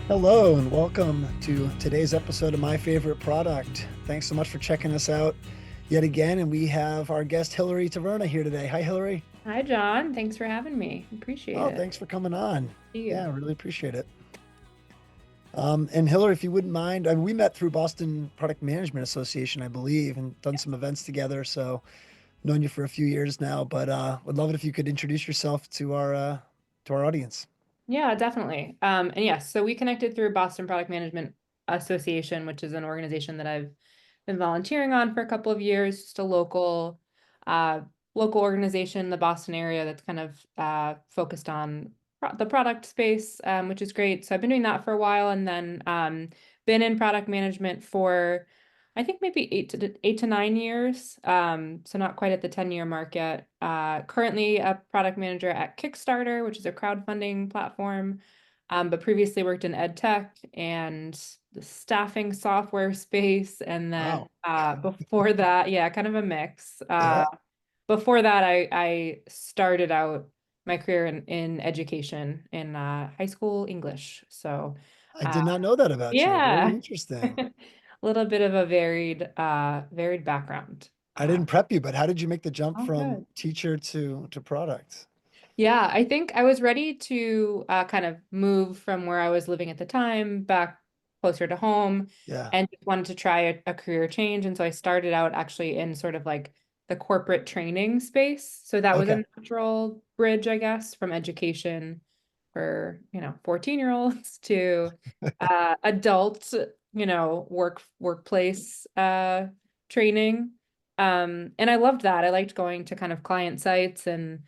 Hello and welcome to today's episode of My Favorite Product. Thanks so much for checking us out yet again. And we have our guest Hillary Taverna here today. Hi, Hillary. Hi, John. Thanks for having me. Appreciate Oh, it. thanks for coming on. See Yeah, you. I really appreciate it. And Hillary, if you wouldn't mind, we met through Boston Product Management Association, I believe, and done some events together. So known you for a few years now, but would love it if you could introduce yourself to our audience. Yeah, definitely. And yes, so we connected through Boston Product Management Association, which is an organization that I've been volunteering on for a couple of years, just a uh, local organization in the Boston area that's kind of focused on the product space, which is great. So I've been doing that for a while, and then been in product management for I think maybe 8 to 9 years. So not quite at the 10-year mark yet. Currently a product manager at Kickstarter, which is a crowdfunding platform. But previously worked in ed tech and the staffing software space. And then Wow. before that, yeah, kind of a mix. Yeah, Before that, I started out my career in education in high school English. So I uh, did not know that about you. Very yeah. interesting. A little bit of a varied background. I didn't prep you, but how did you make the jump Oh, from good. teacher to product? Yeah, I think I was ready to kind of move from where I was living at the time back closer to home Yeah. and just wanted to try a career change. And so I started out actually in sort of like the corporate training space. So that was Okay. a natural bridge, I guess, from education for, 14-year-olds to adult, workplace training. And I loved that. I liked going to kind of client sites and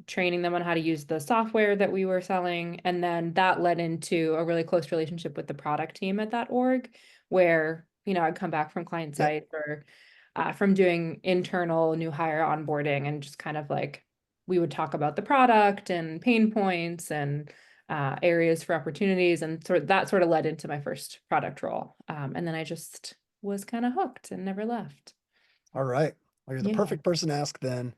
training them on how to use the software that we were selling. And then that led into a really close relationship with the product team at that org, where, I'd come back from client Yep. side or from doing internal new hire onboarding and just kind of like we would talk about the product and pain points and areas for opportunities. And that sort of led into my first product role. And then I just was kind of hooked and never left. All right. Well, you're the Yeah. perfect person to ask then.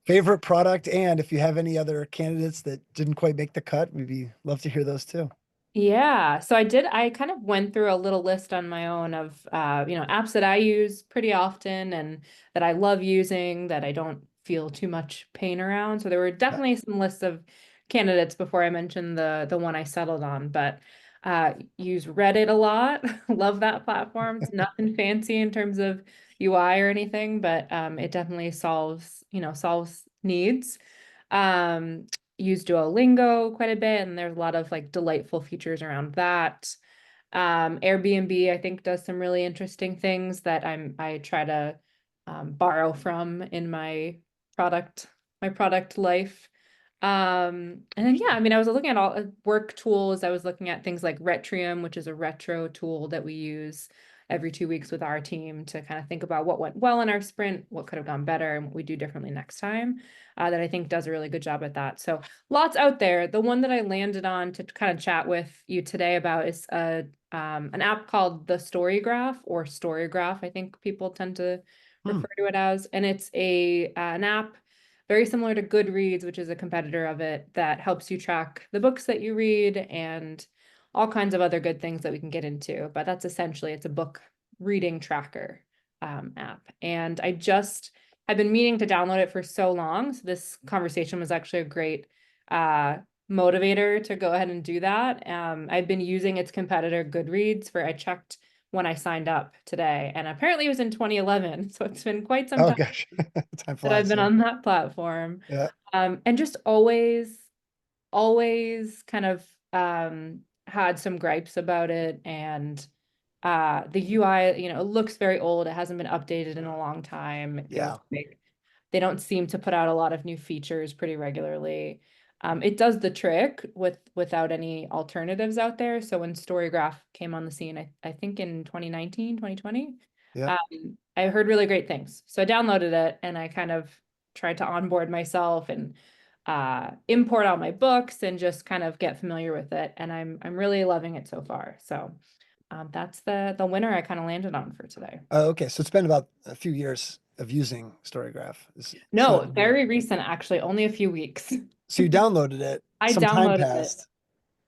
Favorite product, and if you have any other candidates that didn't quite make the cut, we'd be love to hear those too. Yeah, so I kind of went through a little list on my own of apps that I use pretty often and that I love using that I don't feel too much pain around. So there were Yeah. definitely some lists of candidates before I mentioned the one I settled on, but use Reddit a lot. Love that platform. It's nothing fancy in terms of UI or anything, but it definitely solves needs. Um, use Duolingo quite a bit, and there's a lot of like delightful features around that. Airbnb, I think, does some really interesting things that I try to borrow from in product my product life. And then yeah, I mean, I was looking at all work tools. I was looking at things like Retrium, which is a retro tool that we use every 2 weeks with our team to kind of think about what went well in our sprint, what could have gone better, and what we do differently next time. That I think does a really good job at that. So lots out there. The one that I landed on to kind of chat with you today about is an app called the StoryGraph or StoryGraph. I think people tend to Hmm. refer to it as, and it's an app very similar to Goodreads, which is a competitor of it, that helps you track the books that you read and all kinds of other good things that we can get into. But that's essentially it's a book reading tracker app, and I just I've been meaning to download it for so long. So this conversation was actually a great uh, motivator to go ahead and do that. I've been using its competitor Goodreads for I checked when I signed up today, and apparently it was in 2011. So it's been quite some Oh time gosh, time that I've flies. been Yeah. on that platform. Yeah. And just always kind of had some gripes about it. And the UI, it looks very old. It hasn't been updated in a long time. It feels Yeah. like they don't seem to put out a lot of new features pretty regularly. It does the trick without any alternatives out there. So when StoryGraph came on the scene, I think in 2019, 2020, Yeah. I heard really great things. So I downloaded it and I kind of tried to onboard myself and import all my books and just kind of get familiar with it. And I'm really loving it so far. So that's the winner I kind of landed on for today. Okay. So it's been about a few years of using StoryGraph. It's not No, new. very recent, actually, only a few weeks. So you downloaded it, I some time downloaded it. passed,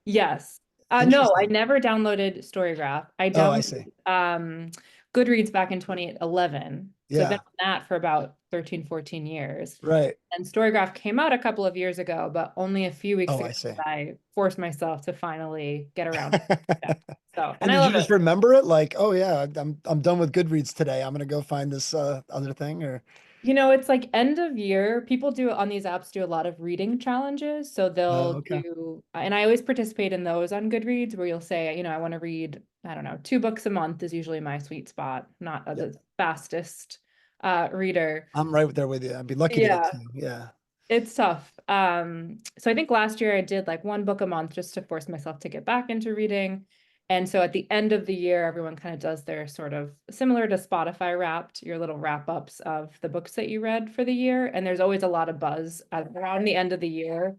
Yes. No, I Interesting. never downloaded StoryGraph. I Oh, I see. downloaded Goodreads back in 2011. So I've been Yeah. on that for about 13, 14 years. Right. And StoryGraph came out a couple of years ago, but only a few weeks Oh, ago I see. I forced myself to finally get around to that. So, and And I did you love just it. remember it? Like, oh yeah, I'm done with Goodreads today. I'm gonna go find this other thing or It's like end of year. People do on these apps do a lot of reading challenges. So they'll okay. do, and I always participate in those on Goodreads where you'll say, I want to read, I don't know, 2 books a month is usually my sweet spot, not Yeah. the fastest reader. I'm right there with you. I'd be lucky to get Yeah. two. Yeah. It's tough. So I think last year I did like 1 book a month just to force myself to get back into reading. And so at the end of the year, everyone kind of does their sort of similar to Spotify Wrapped, your little wrap ups of the books that you read for the year. And there's always a lot of buzz around the end of the year,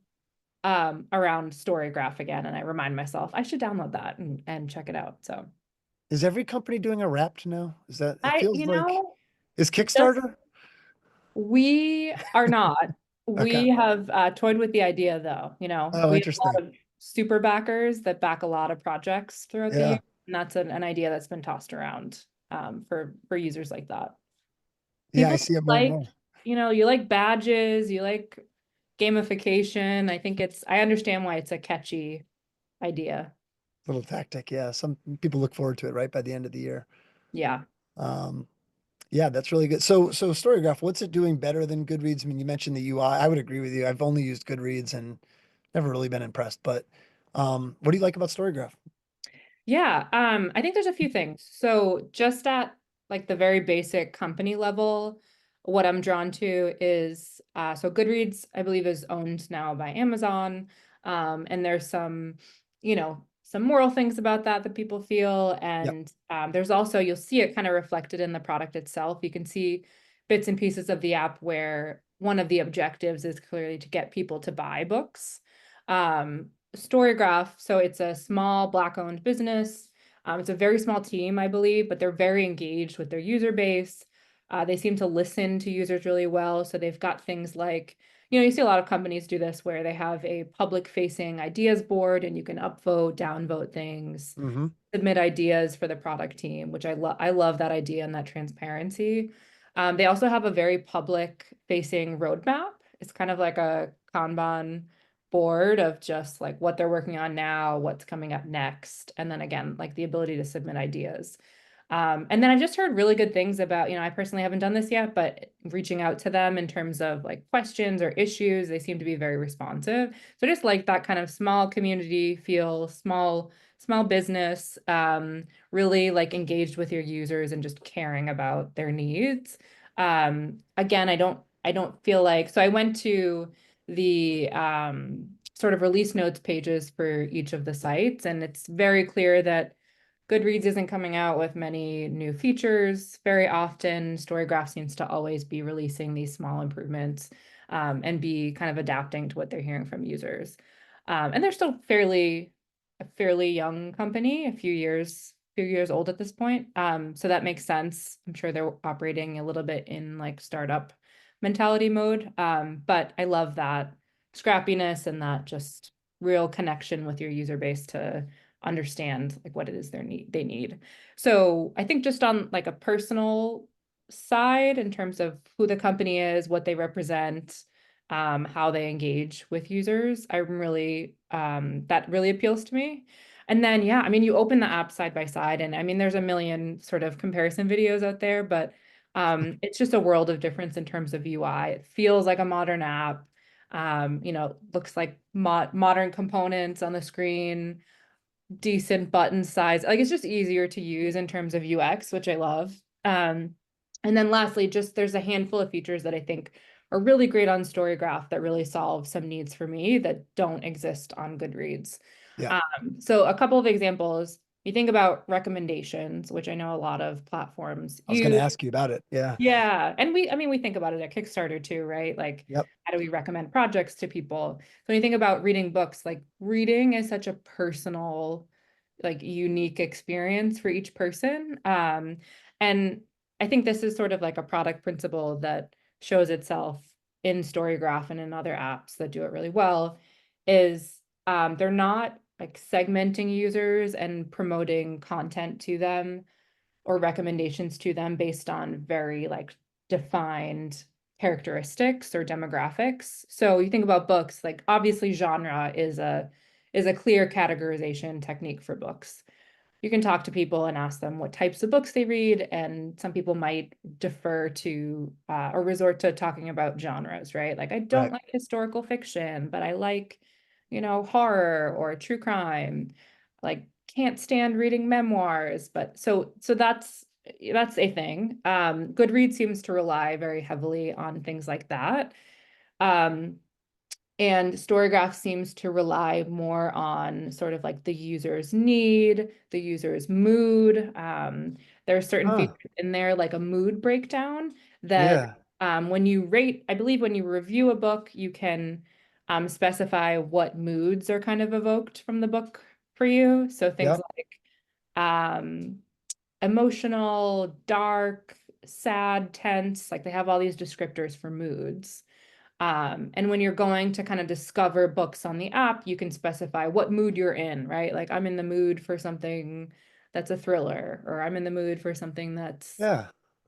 around StoryGraph again. And I remind myself I should download that and check it out. So Is every company doing a Wrapped now? Is that it I, feels like is just Kickstarter? we are not. Okay. We have toyed with the idea, though. Oh, We have a interesting. lot of super backers that back a lot of projects throughout the year, Yeah. and that's an idea that's been tossed around for users like that. Yeah, I People see it more and like, more. you like badges, you like gamification. I think I understand why it's a catchy idea. Little tactic. Yeah. Some people look forward to it right by the end of the year. Yeah. Um, yeah, that's really good. So StoryGraph, what's it doing better than Goodreads? I mean, you mentioned the UI. I would agree with you. I've only used Goodreads and never really been impressed. But what do you like about StoryGraph? Yeah, I think there's a few things. So just at like the very basic company level, what I'm drawn to is so Goodreads, I believe, is owned now by Amazon. And there's some moral things about that people feel. Yep. And there's also, you'll see it kind of reflected in the product itself. You can see bits and pieces of the app where one of the objectives is clearly to get people to buy books. StoryGraph, so it's a small Black-owned business. It's a very small team, I believe, but they're very engaged with their user base. They seem to listen to users really well. So they've got things like, you see a lot of companies do this where they have a public-facing ideas board and you can upvote, downvote things, Hmm. submit ideas for the product team, which I love that idea and that transparency. They also have a very public-facing roadmap. It's kind of like a Kanban board of just like what they're working on now, what's coming up next, and then again, like the ability to submit ideas. And then I've just heard really good things about, I personally haven't done this yet, but reaching out to them in terms of like questions or issues, they seem to be very responsive. So just like that kind of small community feel, small business, really like engaged with your users and just caring about their needs. Again, I don't feel like, so I went to the sort of release notes pages for each of the sites, and it's very clear that Goodreads isn't coming out with many new features very often. StoryGraph seems to always be releasing these small improvements, and be kind of adapting to what they're hearing from users. And they're still a fairly young company, a few years old at this point. So that makes sense. I'm sure they're operating a little bit in like startup mentality mode. But I love that scrappiness and that just real connection with your user base to understand like what it is they need. So I think just on like a personal side, in terms of who the company is, what they represent, how they engage with users, I'm really that really appeals to me. And then yeah, I mean you open the app side by side, and I mean there's a million sort of comparison videos out there, but it's just a world of difference in terms of UI. It feels like a modern app. Looks like modern components on the screen, decent button size. Like it's just easier to use in terms of UX, which I love. And then lastly, just there's a handful of features that I think are really great on StoryGraph that really solve some needs for me that don't exist on Goodreads. Yeah. So a couple of examples. You think about recommendations, which I know a lot of platforms I was going to use. ask you about it. Yeah. Yeah. And I mean, we think about it at Kickstarter too, right? Like, Yep. how do we recommend projects to people? So when you think about reading books, like reading is such a personal, like unique experience for each person. And I think this is sort of like a product principle that shows itself in StoryGraph and in other apps that do it really well, is they're not like segmenting users and promoting content to them or recommendations to them based on very like defined characteristics or demographics. So you think about books, like obviously genre is a clear categorization technique for books. You can talk to people and ask them what types of books they read, and some people might defer to or resort to talking about genres, right? Like I don't Right. like historical fiction, but I like, horror or true crime. Like can't stand reading memoirs, but so that's a thing. Goodreads seems to rely very heavily on things like that. Um, and StoryGraph seems to rely more on sort of like the user's need, the user's mood. There are certain Huh. features in there, like a mood breakdown, that Yeah. when you rate, I believe when you review a book, you can specify what moods are kind of evoked from the book for you. So things Yep. like um, emotional, dark, sad, tense, like they have all these descriptors for moods. And when you're going to kind of discover books on the app, you can specify what mood you're in, right? Like I'm in the mood for something that's a thriller, or I'm in the mood for something that's Yeah.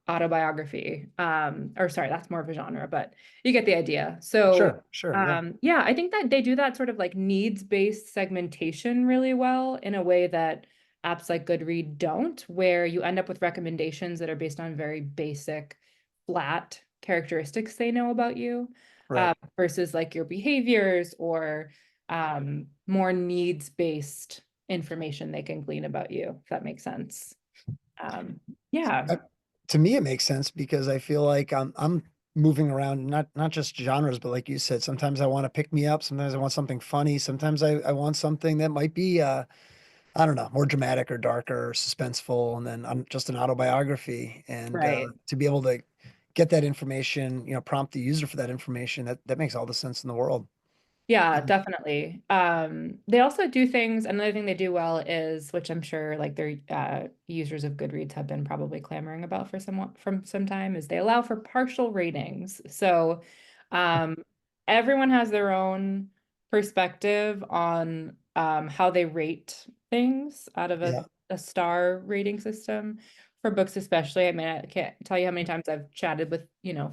autobiography. Or sorry, that's more of a genre, but you get the idea. So, Sure. Sure. Yeah. yeah, I think that they do that sort of like needs-based segmentation really well in a way that apps like Goodread don't, where you end up with recommendations that are based on very basic, flat characteristics they know about you, Right. versus like your behaviors or more needs-based information they can glean about you, if that makes sense. Um, yeah. Uh, to me, it makes sense because I feel like I'm moving around, not just genres, but like you said, sometimes I want to pick me up, sometimes I want something funny, sometimes I want something that might be I don't know, more dramatic or darker or suspenseful, and then I'm just an autobiography. And Right. to be able to get that information, prompt the user for that information, that makes all the sense in the world. Yeah, Um, definitely. They also do things, another thing they do well is, which I'm sure like their users of Goodreads have been probably clamoring about for somewhat from some time, is they allow for partial ratings. So um, everyone has their own perspective on how they rate things out of yeah. a star rating system for books, especially. I mean, I can't tell you how many times I've chatted with,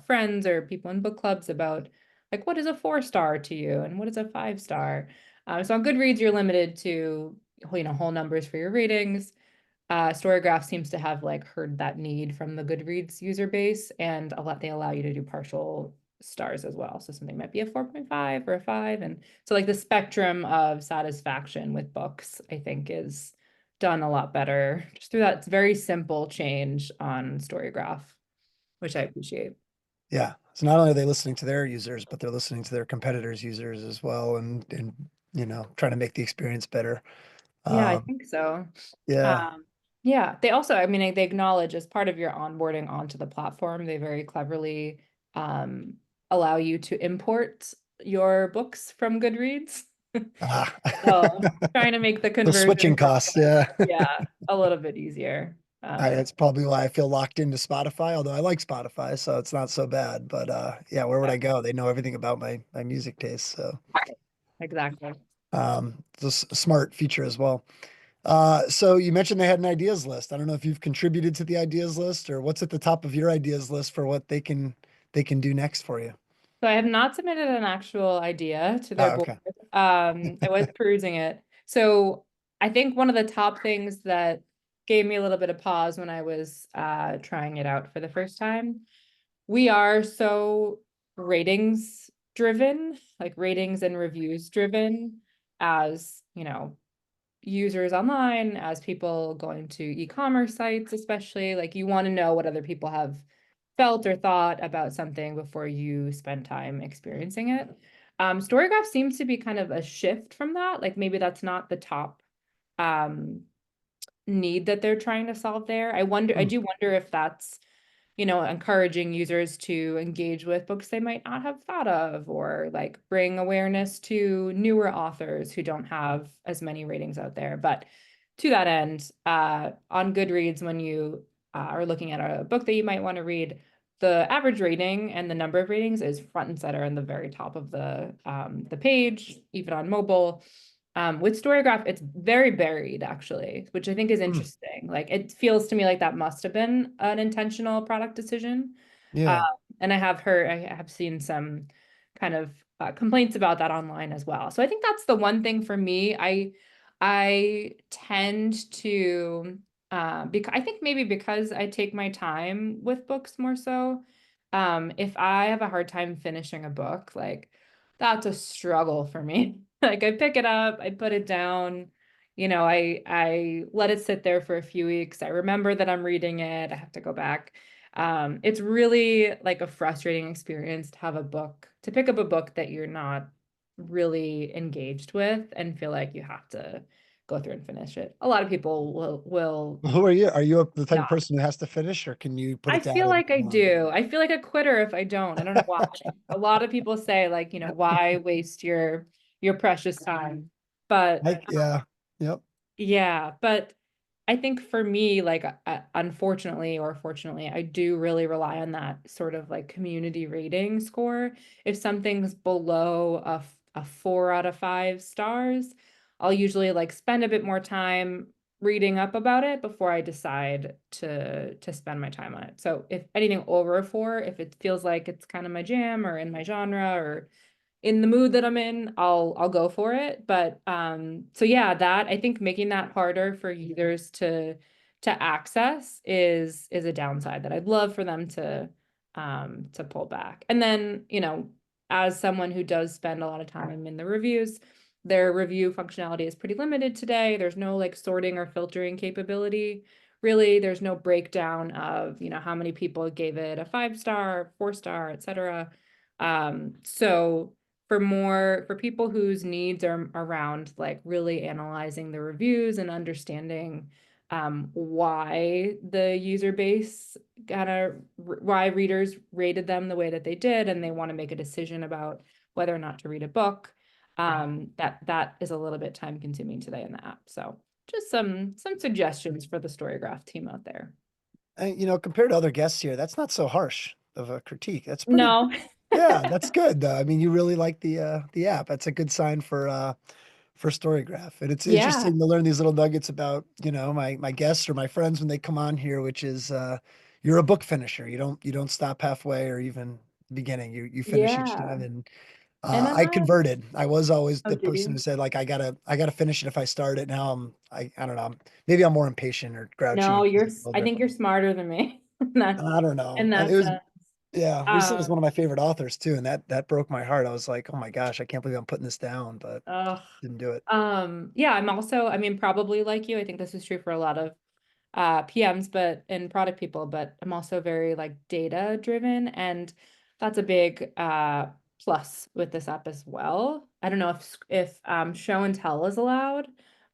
friends or people in book clubs about like what is a 4 star to you and what is a 5 star. So on Goodreads, you're limited to whole numbers for your ratings. StoryGraph seems to have like heard that need from the Goodreads user base, and they allow you to do partial stars as well. So something might be a 4.5 or a 5, and so like the spectrum of satisfaction with books, I think, is done a lot better just through that very simple change on StoryGraph, which I appreciate. Yeah. So not only are they listening to their users, but they're listening to their competitors' users as well, and trying to make the experience better. Yeah, I Um, think so. yeah. Um, yeah, they also, I mean, they acknowledge as part of your onboarding onto the platform, they very cleverly um, allow you to import your books from Goodreads. Ah. So trying to make the The switching conversion costs. process, Yeah. yeah, a little bit easier. That's probably why I feel locked into Spotify, although I like Spotify, so it's not so bad. But yeah, where would Yeah, I go? They know everything about my music taste. So exactly. it's a smart feature as well. So you mentioned they had an ideas list. I don't know if you've contributed to the ideas list or what's at the top of your ideas list for what they can do next for you. So I have not submitted an actual idea to their Oh, board. okay. I was perusing it. So I think one of the top things that gave me a little bit of pause when I was trying it out for the first time, we are so ratings driven, like ratings and reviews driven as, users online, as people going to e-commerce sites, especially, like you want to know what other people have felt or thought about something before you spend time experiencing it. StoryGraph seems to be kind of a shift from that. Like maybe that's not the top um, need that they're trying to solve there. I Hmm. do wonder if that's encouraging users to engage with books they might not have thought of, or like bring awareness to newer authors who don't have as many ratings out there. But to that end, on Goodreads, when you are looking at a book that you might want to read, the average rating and the number of ratings is front and center in the very top of the page, even on mobile. With StoryGraph, it's very buried actually, which I think is Hmm. interesting. Like it feels to me like that must have been an intentional product decision. Uh, Yeah. and I have seen some kind of complaints about that online as well. So I think that's the one thing for me. I tend to because I think maybe because I take my time with books more so. If I have a hard time finishing a book, like that's a struggle for me. Like I pick it up, I put it down, I let it sit there for a few weeks. I remember that I'm reading it. I have to go back. It's really like a frustrating experience to have a book, to pick up a book that you're not really engaged with and feel like you have to go through and finish it. A lot of people will Who are you? Are you the type of not. person who has to finish, or can you put I it down feel and like I move on? do. I feel like a quitter if I don't. I don't know why. A lot of people say like, why waste your precious time? But Like, yeah. Yep. yeah, but I think for me, like, unfortunately or fortunately, I do really rely on that sort of like community rating score. If something's below a 4 out of 5 stars, I'll usually like spend a bit more time reading up about it before I decide to spend my time on it. So if anything over a 4, if it feels like it's kind of my jam or in my genre or in the mood that I'm in, I'll go for it. But so yeah, that I think making that harder for users to access is a downside that I'd love for them to pull back. And then, as someone who does spend a lot of time in the reviews, their review functionality is pretty limited today. There's no like sorting or filtering capability. Really, there's no breakdown of, how many people gave it a 5 star, 4 star, etc. So for people whose needs are around like really analyzing the reviews and understanding why the user base why readers rated them the way that they did, and they want to make a decision about whether or not to read a book, that is a little bit time consuming today in the app. So just some suggestions for the StoryGraph team out there. And, compared to other guests here, that's not so harsh of a critique. That's pretty, No. yeah, that's good though. I mean, you really like the app. That's a good sign for StoryGraph. And it's Yeah. interesting to learn these little nuggets about, my guests or my friends when they come on here, which is you're a book finisher. You don't stop halfway or even beginning. You finish each Yeah. time. And And I converted. I was always oh, the did person you? who said like I gotta finish it if I start it. Now I don't know. Maybe I'm more impatient or grouchy No, as I get I older. think you're smarter than me. That's I don't know. in It that was, sense. yeah, recently was Um, one of my favorite authors too, and that broke my heart. I was like, oh my gosh, I can't believe I'm putting this down, but ugh. didn't do it. Yeah, I mean, probably like you. I think this is true for a lot of PMs, but and product people, but I'm also very like data driven, and that's a big plus with this app as well. I don't know if show and tell is allowed,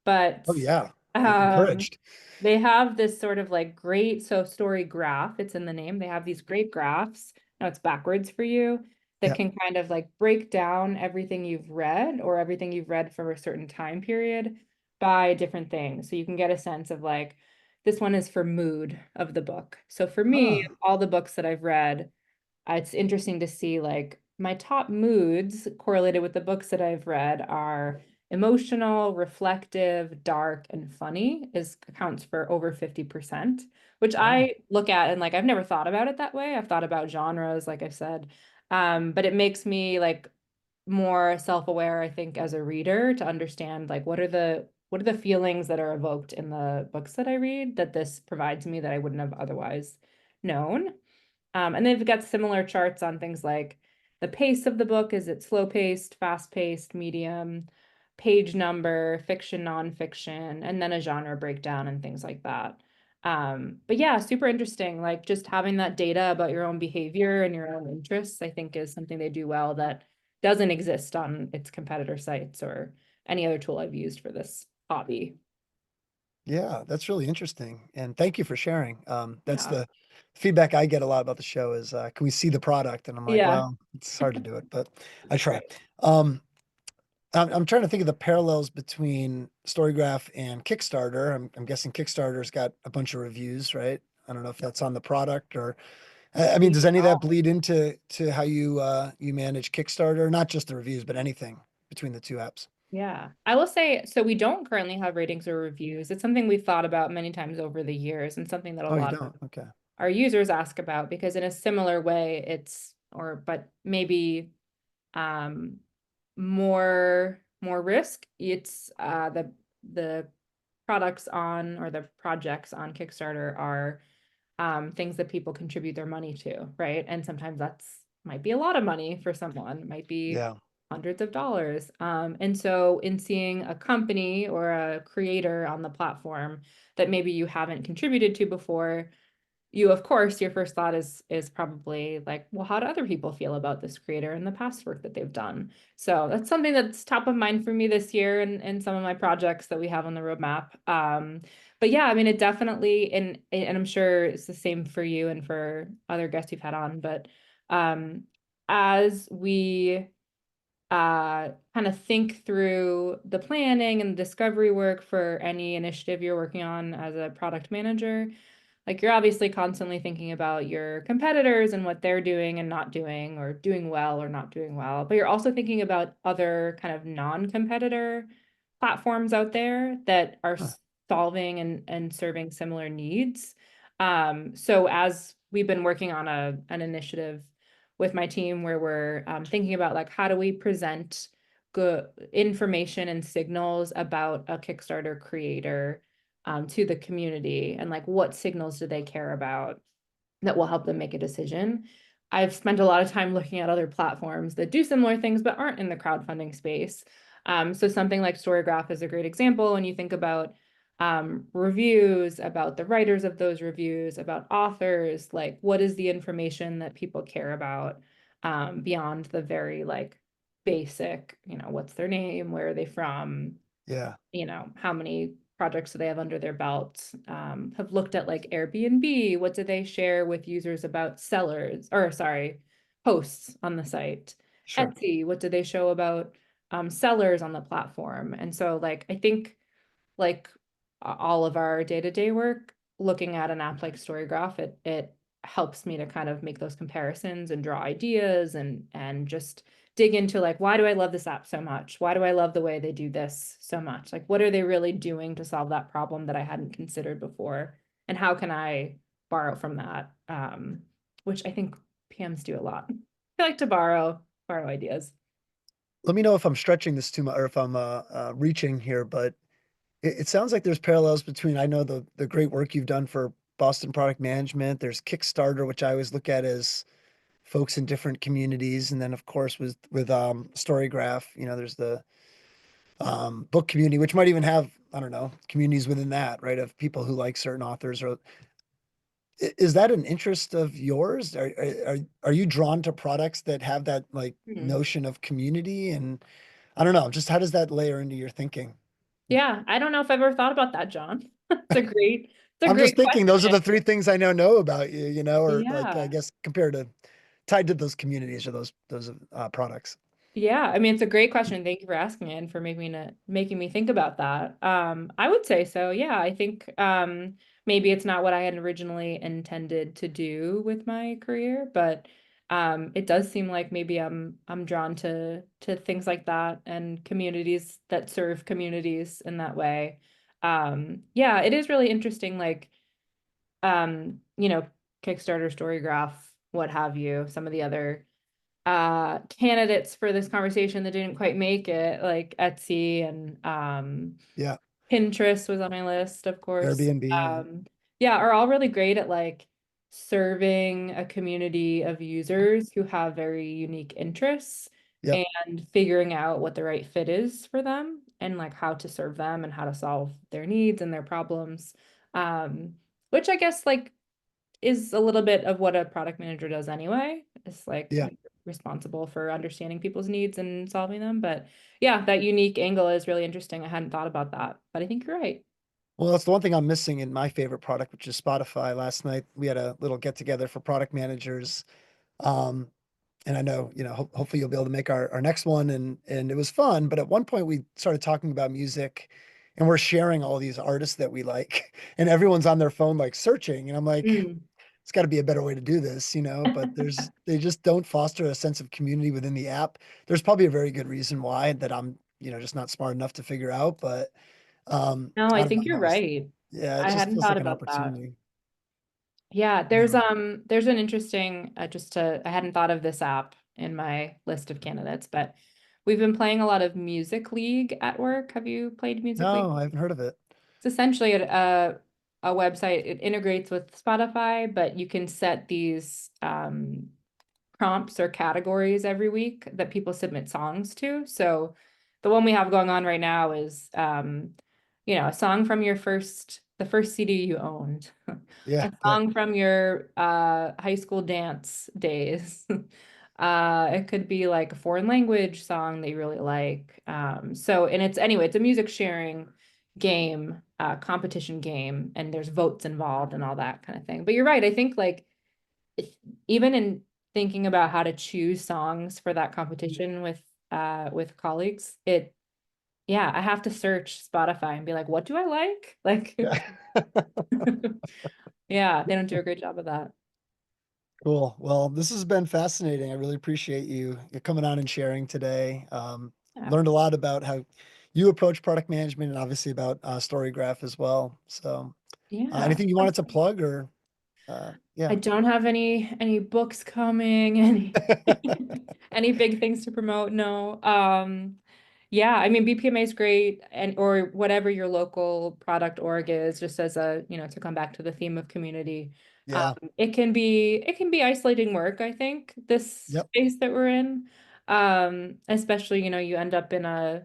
but Oh yeah, um encouraged. they have this sort of like great, so story graph, it's in the name. They have these great graphs. Now it's backwards for you that Yeah. can kind of like break down everything you've read or everything you've read for a certain time period by different things. So you can get a sense of like this one is for mood of the book. So for me, Huh. all the books that I've read, it's interesting to see like my top moods correlated with the books that I've read are emotional, reflective, dark, and funny is accounts for over 50%, which Wow. I look at and like I've never thought about it that way. I've thought about genres, like I said. But it makes me like more self-aware, I think, as a reader to understand like what are the feelings that are evoked in the books that I read that this provides me that I wouldn't have otherwise known. And they've got similar charts on things like the pace of the book. Is it slow paced, fast paced, medium, page number, fiction, nonfiction, and then a genre breakdown and things like that. But yeah, super interesting. Like just having that data about your own behavior and your own interests, I think is something they do well that doesn't exist on its competitor sites or any other tool I've used for this hobby. Yeah, that's really interesting. And thank you for sharing. That's Yeah. the feedback I get a lot about the show is can we see the product? And I'm like, Yeah. well, it's hard to do it, but I try. Um, I'm trying to think of the parallels between StoryGraph and Kickstarter. I'm guessing Kickstarter's got a bunch of reviews, right? I don't know if that's on the product or I mean, does any of that bleed into how you manage Kickstarter? Not just the reviews, but anything between the two apps. Yeah. I will say, so we don't currently have ratings or reviews. It's something we've thought about many times over the years and something that a Oh, you lot don't? of Okay. our users ask about because in a similar way, but maybe um more risk. It's the products on or the projects on Kickstarter are things that people contribute their money to, right? And sometimes that's might be a lot of money for someone, might be Yeah. hundreds of dollars. And so in seeing a company or a creator on the platform that maybe you haven't contributed to before, you of course your first thought is probably like, well, how do other people feel about this creator and the past work that they've done? So that's something that's top of mind for me this year and some of my projects that we have on the roadmap. But yeah, I mean it definitely, and I'm sure it's the same for you and for other guests you've had on, but as we kind of think through the planning and discovery work for any initiative you're working on as a product manager, like you're obviously constantly thinking about your competitors and what they're doing and not doing, or doing well or not doing well, but you're also thinking about other kind of non-competitor platforms out there that are Huh. solving and serving similar needs. So as we've been working on an initiative with my team where we're thinking about like how do we present good information and signals about a Kickstarter creator to the community, and like what signals do they care about that will help them make a decision. I've spent a lot of time looking at other platforms that do similar things but aren't in the crowdfunding space. So something like StoryGraph is a great example. And you think about reviews, about the writers of those reviews, about authors, like what is the information that people care about beyond the very like basic, what's their name, where are they from, Yeah. how many projects do they have under their belts, have looked at like Airbnb, what do they share with users about sellers, or sorry, hosts on the site, Sure. Etsy, what do they show about sellers on the platform. And so like I think like all of our day-to-day work, looking at an app like StoryGraph, it helps me to kind of make those comparisons and draw ideas and just dig into like, why do I love this app so much? Why do I love the way they do this so much? Like, what are they really doing to solve that problem that I hadn't considered before? And how can I borrow from that? Which I think PMs do a lot. I like to borrow ideas. Let me know if I'm stretching this too much or if I'm reaching here, but it sounds like there's parallels between, I know the great work you've done for Boston Product Management. There's Kickstarter, which I always look at as folks in different communities. And then of course with StoryGraph, there's the book community, which might even have, I don't know, communities within that, right? Of people who like certain authors or is that an interest of yours? Are you drawn to products that have that like Mhm. notion of community? And I don't know, just how does that layer into your thinking? Yeah, I don't know if I've ever thought about that, John. It's a I'm just great thinking those are question. the three things I know about you, or like I Yeah. guess compared to tied to those communities or those products. Yeah, I mean it's a great question. Thank you for asking it and for making me think about that. I would say so. Yeah, I think maybe it's not what I had originally intended to do with my career, but it does seem like maybe I'm drawn to things like that and communities that serve communities in that way. Yeah, it is really interesting, like Kickstarter, StoryGraph, what have you, some of the other candidates for this conversation that didn't quite make it, like Etsy and Yeah, Pinterest was on my list, of course. Airbnb. Yeah, Yeah, are all really great at like serving a community of users who have very unique interests yep, and figuring out what the right fit is for them and like how to serve them and how to solve their needs and their problems. Um, which I guess like is a little bit of what a product manager does anyway. It's like yeah. responsible for understanding people's needs and solving them. But yeah, that unique angle is really interesting. I hadn't thought about that, but I think you're right. Well, that's the one thing I'm missing in my favorite product, which is Spotify. Last night we had a little get together for product managers. Um, and I know, hopefully you'll be able to make our next one and it was fun, but at one point we started talking about music and we're sharing all these artists that we like and everyone's on their phone like searching and I'm like, Mm. it's got to be a better way to do this, but they just don't foster a sense of community within the app. There's probably a very good reason why that I'm just not smart enough to figure out. But No, I I don't think know. you're right. Yeah, it I just hadn't feels thought like an about that. opportunity. Yeah, You know? there's an interesting I hadn't thought of this app in my list of candidates, but we've been playing a lot of Music League at work. Have you played Music No, League? I haven't heard of it. It's essentially a website. It integrates with Spotify, but you can set these prompts or categories every week that people submit songs to. So the one we have going on right now is a song from the first CD you owned, Yeah, a song from your high school dance days. It could be like a foreign language song that you really like. And it's a music sharing game, competition game, and there's votes involved and all that kind of thing. But you're right. I think like even in thinking about how to choose songs for that competition with colleagues, I have to search Spotify and be like, what do I like? Like, yeah. yeah, they don't do a great job of that. Cool. Well, this has been fascinating. I really appreciate you coming on and sharing today. Yeah, Learned a lot about how you approach product management and obviously about StoryGraph as well. So, yeah. anything you wanted to plug or I yeah. don't have any books coming, any any big things to promote. No. Yeah, I mean BPMA is great and or whatever your local product org is, just as to come back to the theme of community. Yeah. It can be isolating work, I think, this Yep. space that we're in. Especially, you end up in a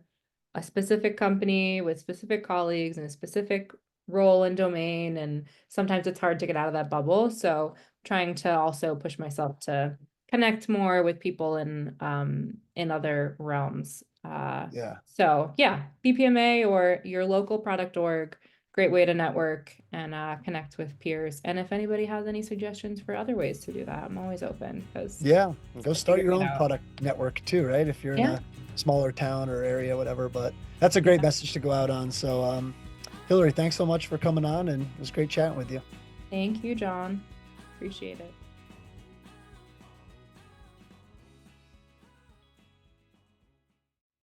specific company with specific colleagues and a specific role and domain, and sometimes it's hard to get out of that bubble. So trying to also push myself to connect more with people in other realms. Yeah. So yeah, BPMA or your local product org, great way to network and connect with peers. And if anybody has any suggestions for other ways to do that, I'm always open because Yeah. And go still start your figuring it own out. product network too, right? If you're in Yeah. a smaller town or area, whatever. But that's a great Yeah. message to go out on. So, Hillary, thanks so much for coming on, and it was great chatting with you. Thank you, John. Appreciate it.